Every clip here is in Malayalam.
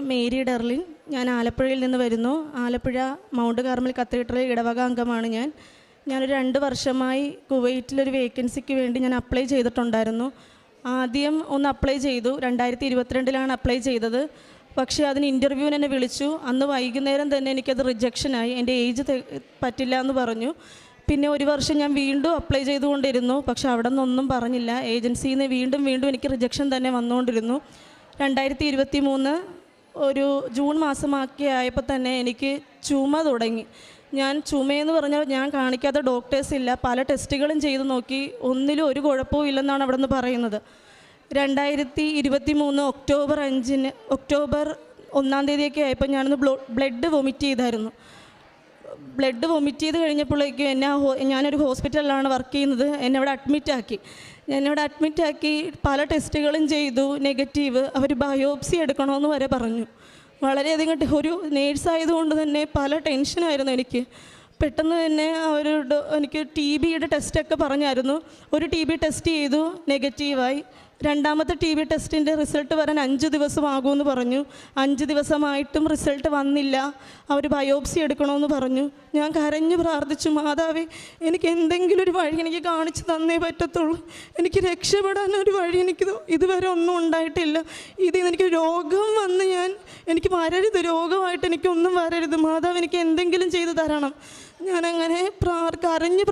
മേരി ഡെർലിൻ. ഞാൻ ആലപ്പുഴയിൽ നിന്ന് വരുന്നു. ആലപ്പുഴ മൗണ്ട് കാർമൽ കത്തീഡ്രൽ ഇടവക അംഗമാണ് ഞാനൊരു 2 വർഷമായി കുവൈറ്റിലൊരു വേക്കൻസിക്ക് വേണ്ടി ഞാൻ അപ്ലൈ ചെയ്തിട്ടുണ്ടായിരുന്നു. ആദ്യം ഒന്ന് അപ്ലൈ ചെയ്തു. 2022 അപ്ലൈ ചെയ്തത്. പക്ഷേ അതിന് ഇൻ്റർവ്യൂവിന് എന്നെ വിളിച്ചു. അന്ന് വൈകുന്നേരം തന്നെ എനിക്കത് റിജക്ഷനായി. എൻ്റെ ഏജ് പറ്റില്ല എന്ന് പറഞ്ഞു. പിന്നെ 1 വർഷം ഞാൻ വീണ്ടും അപ്ലൈ ചെയ്തുകൊണ്ടിരുന്നു. പക്ഷെ അവിടെ നിന്നൊന്നും പറഞ്ഞില്ല. ഏജൻസിയിൽ നിന്ന് വീണ്ടും എനിക്ക് റിജക്ഷൻ തന്നെ വന്നുകൊണ്ടിരുന്നു. 2023 ഒരു ജൂൺ മാസമാക്കി ആയപ്പോൾ തന്നെ എനിക്ക് ചുമ തുടങ്ങി. ഞാൻ ചുമയെന്ന് പറഞ്ഞാൽ ഞാൻ കാണിക്കാത്ത ഡോക്ടേഴ്സ് ഇല്ല. പല ടെസ്റ്റുകളും ചെയ്ത് നോക്കി. ഒന്നിലും ഒരു കുഴപ്പവും ഇല്ലെന്നാണ് അവിടെ നിന്ന് പറയുന്നത്. 2023 ഒക്ടോബർ 1 തീയതിയൊക്കെ ആയപ്പോൾ ഞാനൊന്ന് ബ്ലഡ് വൊമിറ്റ് ചെയ്തായിരുന്നു. ബ്ലഡ് വൊമിറ്റ് ചെയ്ത് കഴിഞ്ഞപ്പോഴേക്കും ഞാനൊരു ഹോസ്പിറ്റലിലാണ് വർക്ക് ചെയ്യുന്നത്. എന്നെ അവിടെ അഡ്മിറ്റാക്കി പല ടെസ്റ്റുകളും ചെയ്തു. നെഗറ്റീവ്. അവർ ബയോപ്സി എടുക്കണമെന്ന് വരെ പറഞ്ഞു. വളരെയധികം ഒരു നേഴ്സായതുകൊണ്ട് തന്നെ പല ടെൻഷനായിരുന്നു എനിക്ക്. പെട്ടെന്ന് തന്നെ എനിക്ക് TBയുടെ ടെസ്റ്റൊക്കെ പറഞ്ഞായിരുന്നു. ഒരു TB ടെസ്റ്റ് ചെയ്തു, നെഗറ്റീവായി. രണ്ടാമത്തെ TB ടെസ്റ്റിൻ്റെ റിസൾട്ട് വരാൻ 5 ദിവസമാകുമെന്ന് പറഞ്ഞു. 5 ദിവസമായിട്ടും റിസൾട്ട് വന്നില്ല. അവർ ബയോപ്സി എടുക്കണമെന്ന് പറഞ്ഞു. ഞാൻ കരഞ്ഞു പ്രാർത്ഥിച്ചു, മാതാവേ, എനിക്ക് എന്തെങ്കിലും ഒരു വഴി എനിക്ക് കാണിച്ചു തന്നേ പറ്റത്തുള്ളൂ. എനിക്ക് രക്ഷപ്പെടാനൊരു വഴി എനിക്ക് ഇതുവരെ ഒന്നും ഉണ്ടായിട്ടില്ല. ഇതിൽ എനിക്ക് രോഗം വന്ന് എനിക്ക് വരരുത്, രോഗമായിട്ട് എനിക്കൊന്നും വരരുത്. മാതാവ് എനിക്ക് എന്തെങ്കിലും ചെയ്തു തരണം. ഞാനങ്ങനെ കരഞ്ഞു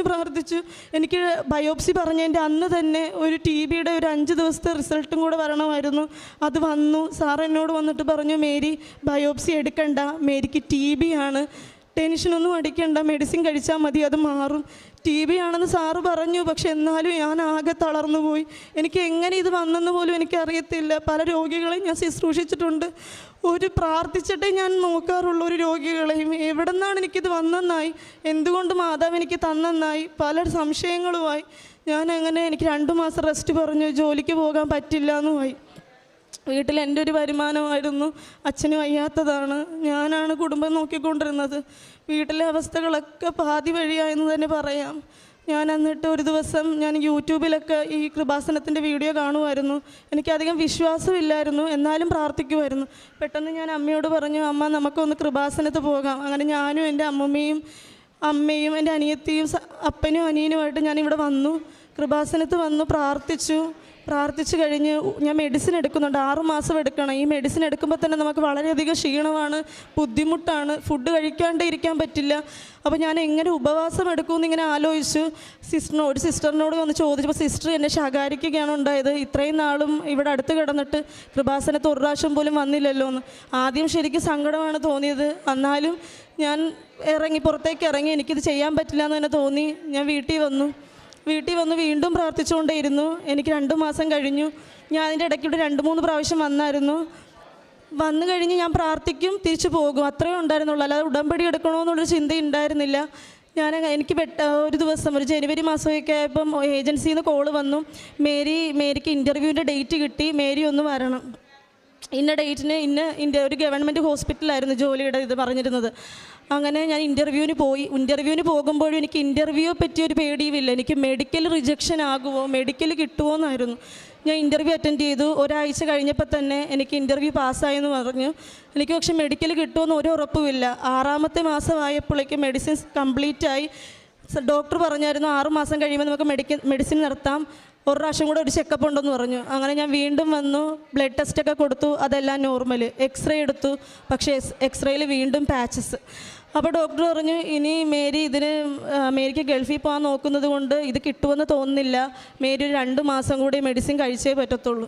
പ്രാർത്ഥിച്ചു. എനിക്ക് ബയോപ്സി പറഞ്ഞതിൻ്റെ അന്ന് തന്നെ ഒരു TBയുടെ ഒരു 5 ദിവസത്തെ റിസൾട്ടും കൂടെ വരണമായിരുന്നു. അത് വന്നു. സാർ എന്നോട് വന്നിട്ട് പറഞ്ഞു, മേരി ബയോപ്സി എടുക്കണ്ട, മേരിക്ക് TB ആണ്, ടെൻഷനൊന്നും അടിക്കണ്ട, മെഡിസിൻ കഴിച്ചാൽ മതി, അത് മാറും. TB ആണെന്ന് സാറ് പറഞ്ഞു. പക്ഷെ എന്നാലും ഞാൻ ആകെ തളർന്നു പോയി. എനിക്ക് എങ്ങനെ ഇത് വന്നെന്ന് പോലും എനിക്കറിയത്തില്ല. പല രോഗികളെയും ഞാൻ ശുശ്രൂഷിച്ചിട്ടുണ്ട്. പ്രാർത്ഥിച്ചിട്ടേ ഞാൻ നോക്കാറുള്ളൂ ഒരു രോഗികളെയും. എവിടെ നിന്നാണ് എനിക്കിത് വന്നെന്നായി, എന്തുകൊണ്ട് മാതാവ് എനിക്ക് തന്നെന്നായി, പല സംശയങ്ങളുമായി. എനിക്ക് 2 മാസം റെസ്റ്റ് പറഞ്ഞു. ജോലിക്ക് പോകാൻ പറ്റില്ല എന്നുമായി. വീട്ടിൽ എൻ്റെ ഒരു വരുമാനമായിരുന്നു. അച്ഛന് വയ്യാത്തതാണ്. ഞാനാണ് കുടുംബം നോക്കിക്കൊണ്ടിരുന്നത്. വീട്ടിലെ അവസ്ഥകളൊക്കെ പാതി വഴിയായെന്ന് തന്നെ പറയാം. എന്നിട്ട് ഒരു ദിവസം യൂട്യൂബിലൊക്കെ ഈ കൃപാസനത്തിൻ്റെ വീഡിയോ കാണുമായിരുന്നു. എനിക്കധികം വിശ്വാസമില്ലായിരുന്നു, എന്നാലും പ്രാർത്ഥിക്കുമായിരുന്നു. പെട്ടെന്ന് ഞാൻ അമ്മയോട് പറഞ്ഞു, അമ്മ നമുക്കൊന്ന് കൃപാസനത്ത് പോകാം. അങ്ങനെ ഞാനും എൻ്റെ അമ്മയും എൻ്റെ അനിയത്തിയും അപ്പനും അനിയനുമായിട്ട് ഞാനിവിടെ വന്നു. കൃപാസനത്ത് വന്നു പ്രാർത്ഥിച്ചു കഴിഞ്ഞ് ഞാൻ മെഡിസിൻ എടുക്കുന്നുണ്ട്. 6 മാസം എടുക്കണം. ഈ മെഡിസിൻ എടുക്കുമ്പോൾ തന്നെ നമുക്ക് വളരെയധികം ക്ഷീണമാണ്, ബുദ്ധിമുട്ടാണ്. ഫുഡ് കഴിക്കാണ്ട് ഇരിക്കാൻ പറ്റില്ല. അപ്പോൾ ഞാൻ എങ്ങനെ ഉപവാസം എടുക്കുമെന്ന് ഇങ്ങനെ ആലോചിച്ചു. ഒരു സിസ്റ്ററിനോട് വന്ന് ചോദിച്ചപ്പോൾ സിസ്റ്റർ എന്നെ ശകാരിക്കുകയാണ് ഉണ്ടായത്. ഇത്രയും നാളും ഇവിടെ അടുത്ത് കിടന്നിട്ട് കൃപാസനത്ത് 1 പ്രാവശ്യം പോലും വന്നില്ലല്ലോ എന്ന്. ആദ്യം ശരിക്കും സങ്കടമാണ് തോന്നിയത്. എന്നാലും ഞാൻ പുറത്തേക്ക് ഇറങ്ങി. എനിക്കിത് ചെയ്യാൻ പറ്റില്ല എന്ന് തന്നെ തോന്നി. ഞാൻ വീട്ടിൽ വന്ന് വീണ്ടും പ്രാർത്ഥിച്ചുകൊണ്ടേയിരുന്നു. എനിക്ക് 2 മാസം കഴിഞ്ഞു. ഞാൻ അതിൻ്റെ ഇടയ്ക്കൂടെ 2-3 പ്രാവശ്യം വന്നു കഴിഞ്ഞ് ഞാൻ പ്രാർത്ഥിക്കും, തിരിച്ചു പോകും, അത്രയും ഉണ്ടായിരുന്നുള്ളൂ. അല്ലാതെ ഉടമ്പടി എടുക്കണമെന്നുള്ളൊരു ചിന്തയുണ്ടായിരുന്നില്ല. എനിക്ക് ഒരു ദിവസം ഒരു ജനുവരി മാസമൊക്കെ ആയപ്പം ഏജൻസിയിൽ നിന്ന് കോള് വന്നു. മേരിക്ക് ഇൻ്റർവ്യൂവിൻ്റെ ഡേറ്റ് കിട്ടി, മേരി ഒന്ന് വരണം. ഇന്ന ഡേറ്റിന് ഒരു ഗവൺമെൻറ് ഹോസ്പിറ്റലായിരുന്നു ജോലിയുടെ ഇത് പറഞ്ഞിരുന്നത്. അങ്ങനെ ഞാൻ ഇൻ്റർവ്യൂവിന് പോകുമ്പോഴും എനിക്ക് ഇൻ്റർവ്യൂയെ പറ്റിയൊരു പേടിയുമില്ല. എനിക്ക് മെഡിക്കൽ റിജക്ഷൻ ആകുമോ, മെഡിക്കൽ കിട്ടുമോ എന്നായിരുന്നു. ഞാൻ ഇൻ്റർവ്യൂ അറ്റൻഡ് ചെയ്തു. ഒരാഴ്ച കഴിഞ്ഞപ്പോൾ തന്നെ എനിക്ക് ഇൻ്റർവ്യൂ പാസ്സായെന്ന് പറഞ്ഞു. എനിക്ക് പക്ഷേ മെഡിക്കൽ കിട്ടുമെന്ന് ഒരു ഉറപ്പുമില്ല. 6-ാമത്തെ മാസമായപ്പോഴേക്കും മെഡിസിൻസ് കംപ്ലീറ്റ് ആയി. ഡോക്ടർ പറഞ്ഞായിരുന്നു 6 മാസം കഴിയുമ്പോൾ നമുക്ക് മെഡിസിൻ നിർത്താം, 1 പ്രാവശ്യം കൂടെ ഒരു ചെക്കപ്പ് ഉണ്ടെന്ന് പറഞ്ഞു. അങ്ങനെ ഞാൻ വീണ്ടും വന്നു. ബ്ലഡ് ടെസ്റ്റൊക്കെ കൊടുത്തു, അതെല്ലാം നോർമൽ. എക്സ്റേ എടുത്തു, പക്ഷേ എക്സ്റേയിൽ വീണ്ടും പാച്ചസ്. അപ്പോൾ ഡോക്ടർ പറഞ്ഞു, ഇനി മേരിക്ക് ഗൾഫിൽ പോകാൻ നോക്കുന്നത് കൊണ്ട് ഇത് കിട്ടുമെന്ന് തോന്നുന്നില്ല, മേരി ഒരു 2 മാസം കൂടി മെഡിസിൻ കഴിച്ചേ പറ്റത്തുള്ളൂ.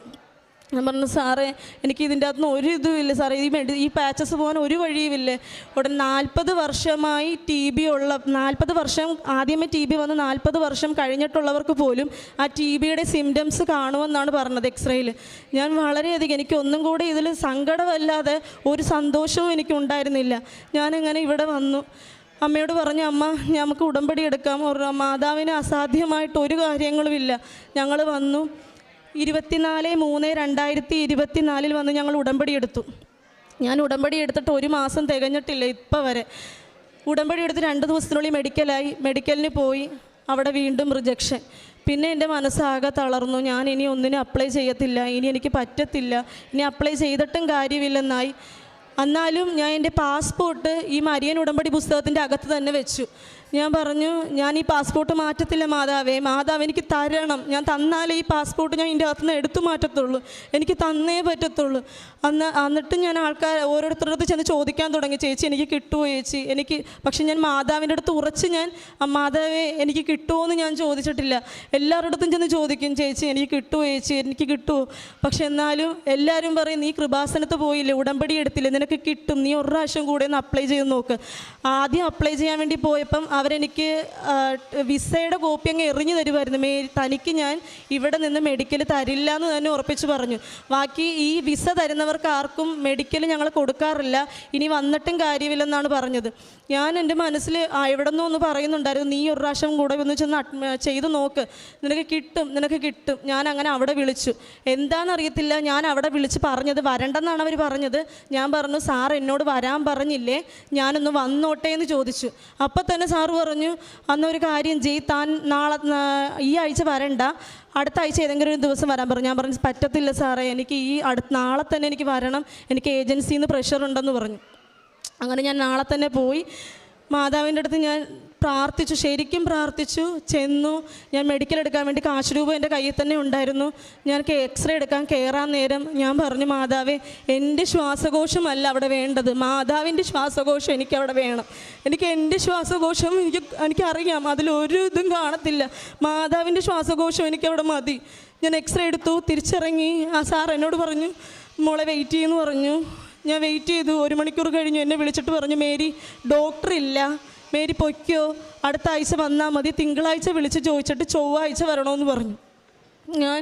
ഞാൻ പറഞ്ഞു, സാറേ എനിക്ക് ഇതിൻ്റെ അകത്തുനിന്ന് ഒരു ഇതുമില്ല സാറേ, ഈ പാച്ചസ് പോകാൻ ഒരു വഴിയുമില്ലേ. ഉടൻ 40 വർഷമായി TB വർഷം ആദ്യമേ TB വന്ന് 40 വർഷം കഴിഞ്ഞിട്ടുള്ളവർക്ക് പോലും ആ TBയുടെ സിംറ്റംസ് കാണുമെന്നാണ് പറഞ്ഞത് എക്സ്റേയിൽ. ഞാൻ വളരെയധികം എനിക്ക് ഒന്നും കൂടി ഇതിൽ സങ്കടമല്ലാതെ ഒരു സന്തോഷവും എനിക്കുണ്ടായിരുന്നില്ല. ഞാനങ്ങനെ ഇവിടെ വന്നു. അമ്മയോട് പറഞ്ഞു, അമ്മ നമുക്ക് ഉടമ്പടി എടുക്കാം, മാതാവിന് അസാധ്യമായിട്ട് ഒരു കാര്യങ്ങളുമില്ല. ഞങ്ങൾ വന്നു. 24/3/2024 വന്ന് ഞങ്ങൾ ഉടമ്പടി എടുത്തു. ഞാൻ ഉടമ്പടി എടുത്തിട്ട് 1 മാസം തികഞ്ഞിട്ടില്ല ഇപ്പം വരെ. ഉടമ്പടി എടുത്ത് 2 ദിവസത്തിനുള്ളിൽ മെഡിക്കലിന് പോയി. അവിടെ വീണ്ടും റിജക്ഷൻ. പിന്നെ എൻ്റെ മനസ്സാകെ തളർന്നു. ഞാൻ ഇനി ഒന്നിനും അപ്ലൈ ചെയ്യത്തില്ല, ഇനി എനിക്ക് പറ്റത്തില്ല, ഇനി അപ്ലൈ ചെയ്തിട്ടും കാര്യമില്ലെന്നായി. എന്നാലും ഞാൻ എൻ്റെ പാസ്പോർട്ട് ഈ മരിയൻ ഉടമ്പടി പുസ്തകത്തിൻ്റെ അകത്ത് തന്നെ വെച്ചു. ഞാൻ പറഞ്ഞു, ഞാൻ ഈ പാസ്പോർട്ട് മാറ്റത്തില്ല മാതാവേ, മാതാവ് എനിക്ക് തരണം, ഞാൻ തന്നാലേ ഈ പാസ്പോർട്ട് ഞാൻ ഇതിൻ്റെ അകത്തുനിന്ന് എടുത്തു മാറ്റത്തുള്ളൂ, എനിക്ക് തന്നേ പറ്റത്തുള്ളൂ. എന്നിട്ട് ഞാൻ ഓരോരുത്തരുടെ അടുത്ത് ചെന്ന് ചോദിക്കാൻ തുടങ്ങി, ചേച്ചി എനിക്ക് കിട്ടുമോ ചേച്ചി എനിക്ക്. പക്ഷെ ഞാൻ മാതാവിൻ്റെ അടുത്ത് ഉറച്ച് ഞാൻ മാതാവേ എനിക്ക് കിട്ടുമോ എന്ന് ഞാൻ ചോദിച്ചിട്ടില്ല. എല്ലാവരുടെ അടുത്തും ചെന്ന് ചോദിക്കും, ചേച്ചി എനിക്ക് കിട്ടുമോ ചേച്ചി എനിക്ക് കിട്ടുമോ. പക്ഷെ എന്നാലും എല്ലാവരും പറയും, നീ കൃപാസനത്ത് പോയില്ലേ, ഉടമ്പടി എടുത്തില്ലേ, നിനക്ക് കിട്ടും, നീ ഒരു പ്രാവശ്യം കൂടെ ഒന്ന് അപ്ലൈ ചെയ്ത് നോക്ക്. ആദ്യം അപ്ലൈ ചെയ്യാൻ വേണ്ടി പോയപ്പം അവരെനിക്ക് വിസയുടെ കോപ്പി അങ്ങ് എറിഞ്ഞു തരുമായിരുന്നു. തനിക്ക് ഞാൻ ഇവിടെ നിന്ന് മെഡിക്കൽ തരില്ല എന്ന് തന്നെ ഉറപ്പിച്ച് പറഞ്ഞു. ബാക്കി ഈ വിസ തരുന്നവർക്ക് ആർക്കും മെഡിക്കൽ ഞങ്ങൾ കൊടുക്കാറില്ല, ഇനി വന്നിട്ടും കാര്യമില്ലെന്നാണ് പറഞ്ഞത്. ഞാൻ എൻ്റെ മനസ്സിൽ എവിടെ നിന്നോ ഒന്ന് പറയുന്നുണ്ടായിരുന്നു, നീ ഒരു പ്രാവശ്യം കൂടെ ഒന്ന് ചെന്ന് ചെയ്ത് നോക്ക്, നിനക്ക് കിട്ടും നിനക്ക് കിട്ടും. ഞാൻ അങ്ങനെ അവിടെ വിളിച്ചു. എന്താണെന്നറിയത്തില്ല, ഞാൻ അവിടെ വിളിച്ച് പറഞ്ഞത് വരണ്ടെന്നാണ് അവർ പറഞ്ഞത്. ഞാൻ പറഞ്ഞു, സാർ എന്നോട് വരാൻ പറഞ്ഞില്ലേ, ഞാനൊന്ന് വന്നോട്ടെ എന്ന് ചോദിച്ചു. അപ്പം തന്നെ സാറ് പറഞ്ഞു, അന്നൊരു കാര്യം ചെയ്യ്, താൻ നാളെ ഈ ആഴ്ച വരണ്ട, അടുത്ത ആഴ്ച ഏതെങ്കിലും ഒരു ദിവസം വരാൻ പറഞ്ഞു. ഞാൻ പറഞ്ഞു, പറ്റത്തില്ല സാറേ, എനിക്ക് നാളെ തന്നെ എനിക്ക് വരണം, എനിക്ക് ഏജൻസിയിൽ നിന്ന് പ്രഷർ ഉണ്ടെന്ന് പറഞ്ഞു. അങ്ങനെ ഞാൻ നാളെ തന്നെ പോയി മാതാവിൻ്റെ അടുത്ത് ഞാൻ പ്രാർത്ഥിച്ചു, ശരിക്കും പ്രാർത്ഥിച്ചു. ചെന്നു, ഞാൻ മെഡിക്കൽ എടുക്കാൻ വേണ്ടി കാശ് രൂപ എൻ്റെ കയ്യിൽ തന്നെ ഉണ്ടായിരുന്നു. ഞാൻ എക്സ്റേ എടുക്കാൻ കയറാൻ നേരം ഞാൻ പറഞ്ഞു, മാതാവേ എൻ്റെ ശ്വാസകോശമല്ല അവിടെ വേണ്ടത്, മാതാവിൻ്റെ ശ്വാസകോശം എനിക്കവിടെ വേണം, എനിക്ക് എൻ്റെ ശ്വാസകോശം എനിക്കറിയാം, അതിലൊരു ഇതും കാണത്തില്ല, മാതാവിൻ്റെ ശ്വാസകോശം എനിക്കവിടെ മതി. ഞാൻ എക്സ്റേ എടുത്തു, തിരിച്ചിറങ്ങി. ആ സാർ എന്നോട് പറഞ്ഞു, മോളെ വെയിറ്റ് ചെയ്യുമെന്ന് പറഞ്ഞു. ഞാൻ വെയിറ്റ് ചെയ്തു. 1 മണിക്കൂർ കഴിഞ്ഞു എന്നെ വിളിച്ചിട്ട് പറഞ്ഞു, മേരി ഡോക്ടറില്ല, മേരി പൊയ്ക്കോ, അടുത്ത ആഴ്ച വന്നാൽ മതി, തിങ്കളാഴ്ച വിളിച്ച് ചോദിച്ചിട്ട് ചൊവ്വാഴ്ച വരണമെന്ന് പറഞ്ഞു. ഞാൻ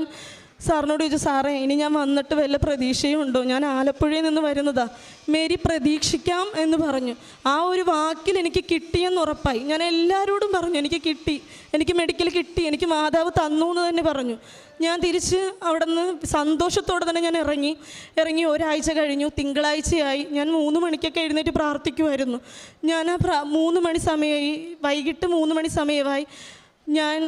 സാറിനോട് ചോദിച്ചു, സാറേ ഇനി ഞാൻ വന്നിട്ട് വല്ല പ്രതീക്ഷയും ഉണ്ടോ, ഞാൻ ആലപ്പുഴയിൽ നിന്ന് വരുന്നതാ, മേരി പ്രതീക്ഷിക്കാം എന്ന് പറഞ്ഞു. ആ ഒരു വാക്കിൽ എനിക്ക് കിട്ടിയെന്ന് ഉറപ്പായി. ഞാൻ എല്ലാവരോടും പറഞ്ഞു, എനിക്ക് കിട്ടി, എനിക്ക് മെഡിക്കൽ കിട്ടി, എനിക്ക് മാതാവ് തന്നു എന്ന് തന്നെ പറഞ്ഞു. ഞാൻ തിരിച്ച് അവിടെ നിന്ന് സന്തോഷത്തോടെ തന്നെ ഞാൻ ഇറങ്ങി ഒരാഴ്ച കഴിഞ്ഞു. തിങ്കളാഴ്ചയായി. ഞാൻ 3 മണിക്കൊക്കെ എഴുന്നേറ്റ് പ്രാർത്ഥിക്കുമായിരുന്നു. ഞാൻ 3 മണി സമയമായി, വൈകിട്ട് 3 മണി സമയമായി. ഞാൻ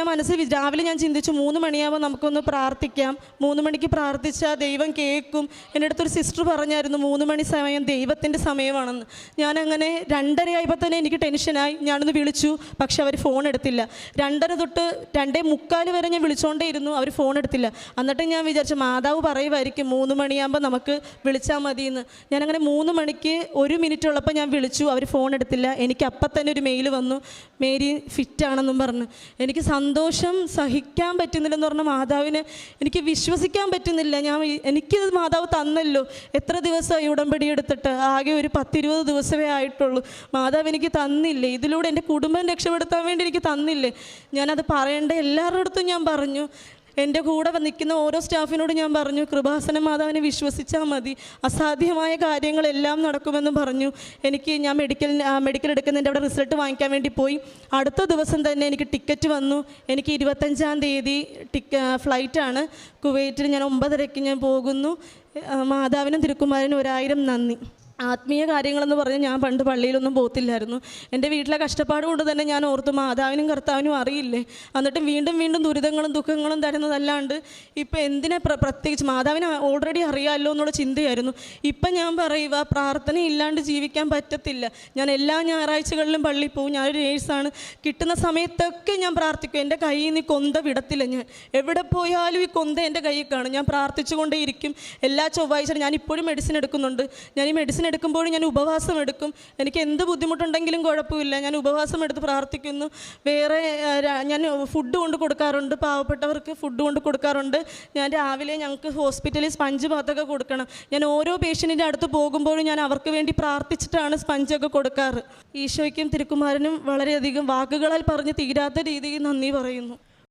മനസ്സിൽ രാവിലെ ഞാൻ ചിന്തിച്ചു, 3 മണിയാകുമ്പോൾ നമുക്കൊന്ന് പ്രാർത്ഥിക്കാം, 3 മണിക്ക് പ്രാർത്ഥിച്ചാൽ ദൈവം കേൾക്കും. എൻ്റെ അടുത്തൊരു സിസ്റ്റർ പറഞ്ഞായിരുന്നു, 3 മണി സമയം ദൈവത്തിൻ്റെ സമയമാണെന്ന്. ഞാനങ്ങനെ 2:30 ആയപ്പോൾ തന്നെ എനിക്ക് ടെൻഷനായി. ഞാനൊന്ന് വിളിച്ചു, പക്ഷെ അവർ ഫോൺ എടുത്തില്ല. 2:30 തൊട്ട് 2:45 വരെ ഞാൻ വിളിച്ചുകൊണ്ടേ ഇരുന്നു, അവർ ഫോൺ എടുത്തില്ല. എന്നിട്ട് ഞാൻ വിചാരിച്ചു, മാതാവ് പറയുമായിരിക്കും 3 മണിയാകുമ്പോൾ നമുക്ക് വിളിച്ചാൽ മതിയെന്ന്. ഞാനങ്ങനെ 3 മണിക്ക് 1 മിനിറ്റ് ഉള്ളപ്പോൾ ഞാൻ വിളിച്ചു, അവർ ഫോൺ എടുത്തില്ല. എനിക്ക് അപ്പം തന്നെ ഒരു മെയിൽ വന്നു, മേരി ഫിറ്റാണെന്നും പറഞ്ഞു. എനിക്ക് സന്തോഷം സഹിക്കാൻ പറ്റുന്നില്ലെന്ന് പറഞ്ഞാൽ മാതാവിനെ എനിക്ക് വിശ്വസിക്കാൻ പറ്റുന്നില്ല. എനിക്കത് മാതാവ് തന്നല്ലോ. എത്ര ദിവസമായി ഉടമ്പടി എടുത്തിട്ട്? ആകെ ഒരു 10-20 ദിവസമേ ആയിട്ടുള്ളൂ. മാതാവ് എനിക്ക് തന്നില്ലേ, ഇതിലൂടെ എൻ്റെ കുടുംബം രക്ഷപ്പെടുത്താൻ വേണ്ടി എനിക്ക് തന്നില്ലേ. ഞാനത് പറയേണ്ട എല്ലാവരുടെ അടുത്തും ഞാൻ പറഞ്ഞു. എൻ്റെ കൂടെ നിൽക്കുന്ന ഓരോ സ്റ്റാഫിനോട് ഞാൻ പറഞ്ഞു, കൃപാസന മാതാവിനെ വിശ്വസിച്ചാൽ മതി, അസാധ്യമായ കാര്യങ്ങളെല്ലാം നടക്കുമെന്ന് പറഞ്ഞു. ഞാൻ മെഡിക്കൽ എടുക്കുന്നതിൻ്റെ അവിടെ റിസൾട്ട് വാങ്ങിക്കാൻ വേണ്ടി പോയി. അടുത്ത ദിവസം തന്നെ എനിക്ക് ടിക്കറ്റ് വന്നു. എനിക്ക് 25-ാം തീയതി ഫ്ലൈറ്റാണ് കുവൈറ്റിൽ. ഞാൻ 9:30 ഞാൻ പോകുന്നു. മാതാവിനും തിരുക്കുമാരനും 1000 നന്ദി. ആത്മീയ കാര്യങ്ങളെന്ന് പറഞ്ഞാൽ ഞാൻ പണ്ട് പള്ളിയിലൊന്നും പോകത്തില്ലായിരുന്നു. എൻ്റെ വീട്ടിലെ കഷ്ടപ്പാട് കൊണ്ട് തന്നെ ഞാൻ ഓർത്തു, മാതാവിനും കർത്താവിനും അറിയില്ലേ, എന്നിട്ട് വീണ്ടും വീണ്ടും ദുരിതങ്ങളും ദുഃഖങ്ങളും തരുന്നതല്ലാണ്ട് ഇപ്പം എന്തിനെ പ്രത്യേകിച്ച് മാതാവിനെ ഓൾറെഡി അറിയാമല്ലോ എന്നുള്ള ചിന്തയായിരുന്നു. ഇപ്പം ഞാൻ പറയുക, പ്രാർത്ഥന ഇല്ലാണ്ട് ജീവിക്കാൻ പറ്റത്തില്ല. ഞാൻ എല്ലാ ഞായറാഴ്ചകളിലും പള്ളിയിൽ പോകും. ഞാനൊരു നേഴ്സാണ്. കിട്ടുന്ന സമയത്തൊക്കെ ഞാൻ പ്രാർത്ഥിക്കും. എൻ്റെ കയ്യിൽ നിന്ന് കൊന്ത വിടത്തില്ല. ഞാൻ എവിടെ പോയാലും ഈ കൊന്ത എൻ്റെ കയ്യിൽ കാണും. ഞാൻ പ്രാർത്ഥിച്ചു കൊണ്ടേയിരിക്കും. എല്ലാ ചൊവ്വാഴ്ച ഞാൻ ഇപ്പോഴും മെഡിസിൻ എടുക്കുന്നുണ്ട്. ഞാൻ ഈ മെഡിസിൻ എടുക്കുമ്പോഴും ഞാൻ ഉപവാസം എടുക്കും. എനിക്ക് എന്ത് ബുദ്ധിമുട്ടുണ്ടെങ്കിലും കുഴപ്പമില്ല, ഞാൻ ഉപവാസം എടുത്ത് പ്രാർത്ഥിക്കുന്നു. വേറെ ഞാൻ ഫുഡ് കൊണ്ട് കൊടുക്കാറുണ്ട്, പാവപ്പെട്ടവർക്ക് ഫുഡ് കൊണ്ട് കൊടുക്കാറുണ്ട്. ഞാൻ രാവിലെ ഞങ്ങൾക്ക് ഹോസ്പിറ്റലിൽ സ്പഞ്ച് ഭാഗത്തൊക്കെ കൊടുക്കണം. ഞാൻ ഓരോ പേഷ്യൻറ്റിൻ്റെ അടുത്ത് പോകുമ്പോഴും ഞാൻ അവർക്ക് വേണ്ടി പ്രാർത്ഥിച്ചിട്ടാണ് സ്പഞ്ചൊക്കെ കൊടുക്കാറ്. ഈശോയ്ക്കും തിരുക്കുമാരനും വളരെയധികം വാക്കുകളാൽ പറഞ്ഞ് തീരാത്ത രീതിയിൽ നന്ദി പറയുന്നു.